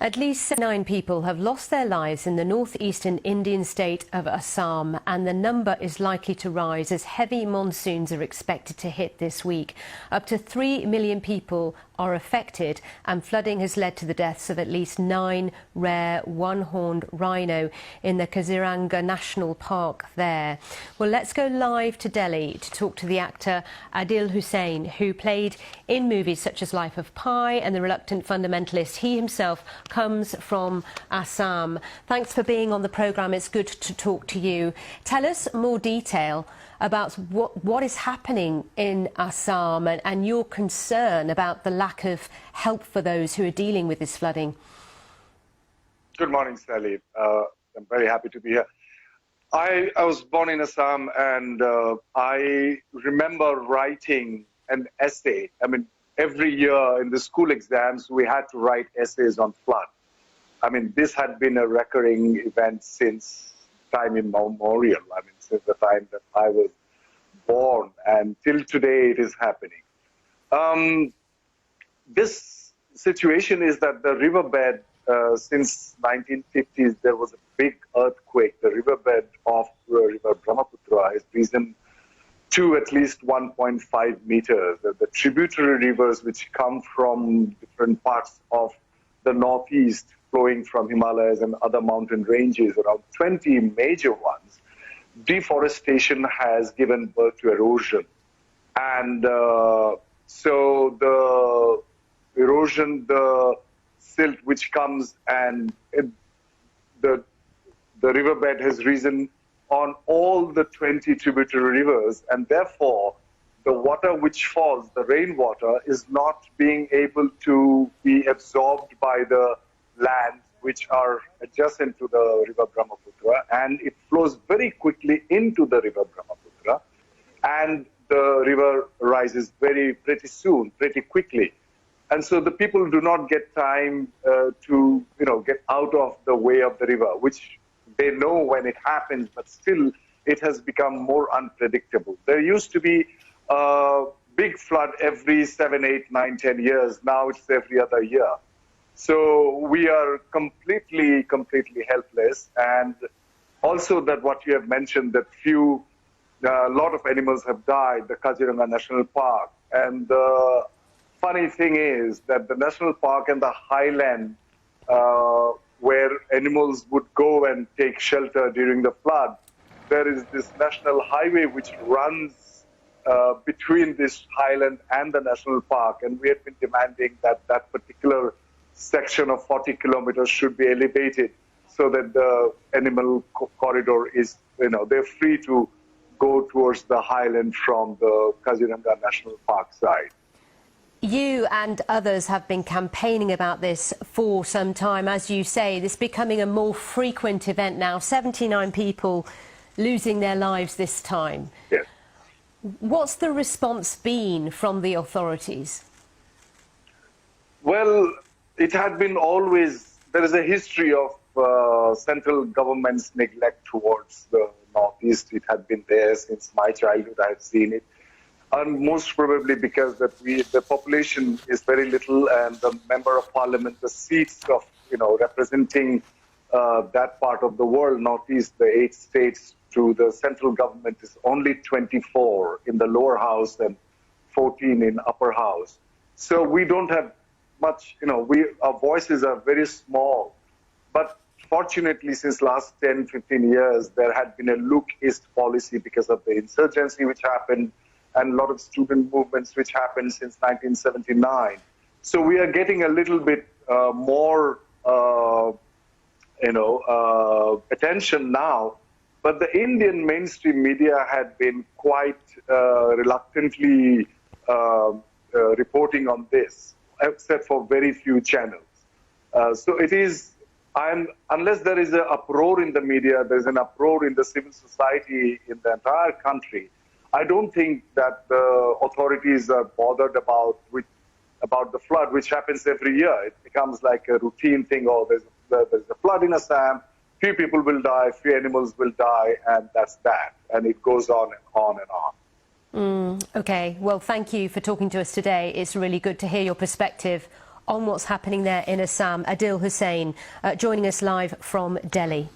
At least 9 people have lost their lives in the northeastern Indian state of Assam, and the number is likely to rise as heavy monsoons are expected to hit this week. Up to 3 million people are affected, and flooding has led to the deaths of at least 9 rare one-horned rhino in the Kaziranga National Park there. Well, let's go live to Delhi to talk to the actor Adil Hussain, who played in movies such as Life of Pi and The Reluctant Fundamentalist. He himself comes from Assam. Thanks for being on the programme. It's good to talk to you. Tell us more detail about what is happening in Assam and your concern about the lack of help for those who are dealing with this flooding. Good morning, Sally. I'm very happy to be here. I was born in Assam, and I remember writing an essay. I mean, every year in the school exams, we had to write essays on flood. I mean, this had been a recurring event since time immemorial. I mean, since the time that I was born, and till today it is happening. This situation is that the riverbed, since 1950s, there was a big earthquake. The riverbed of the river Brahmaputra has risen to at least 1.5 meters. The tributary rivers which come from different parts of the northeast, flowing from Himalayas and other mountain ranges, around 20 major ones, deforestation has given birth to erosion. And so the erosion, the silt which comes, and the riverbed has risen on all the 20 tributary rivers, and therefore the water which falls, the rainwater, is not being able to be absorbed by the lands which are adjacent to the river Brahmaputra, and it flows very quickly into the river Brahmaputra, and the river rises pretty soon, pretty quickly. And so the people do not get time to get out of the way of the river, which they know when it happens, but still it has become more unpredictable. There used to be a big flood every 7, 8, 9, 10 years. Now it's every other year. So we are completely helpless. And also that what you have mentioned, that a lot of animals have died, the Kaziranga National Park. And the funny thing is that the national park and the highland where animals would go and take shelter during the flood, there is this national highway which runs between this highland and the national park, and we have been demanding that that particular section of 40 kilometers should be elevated so that the animal corridor is, they're free to go towards the highland from the Kaziranga National Park side. You and others have been campaigning about this for some time. As you say, this is becoming a more frequent event now. 79 people losing their lives this time. Yes. What's the response been from the authorities? Well, it had been always, there is a history of central government's neglect towards the northeast. It had been there since my childhood. I have seen it. And most probably because the population is very little, and the member of parliament, the seats of, representing that part of the world, northeast, the 8 states, to the central government is only 24 in the lower house and 14 in upper house. So we don't have much, our voices are very small. But fortunately, since last 10, 15 years, there had been a look east policy because of the insurgency which happened, and a lot of student movements which happened since 1979. So we are getting a little bit more, attention now. But the Indian mainstream media had been quite reluctantly reporting on this, except for very few channels. So it is, unless there is an uproar in the media, there is an uproar in the civil society in the entire country, I don't think that the authorities are bothered about the flood, which happens every year. It becomes like a routine thing. Oh, there's a flood in Assam, few people will die, few animals will die, and that's that. And it goes on and on and on. OK, well, thank you for talking to us today. It's really good to hear your perspective on what's happening there in Assam. Adil Hussain joining us live from Delhi.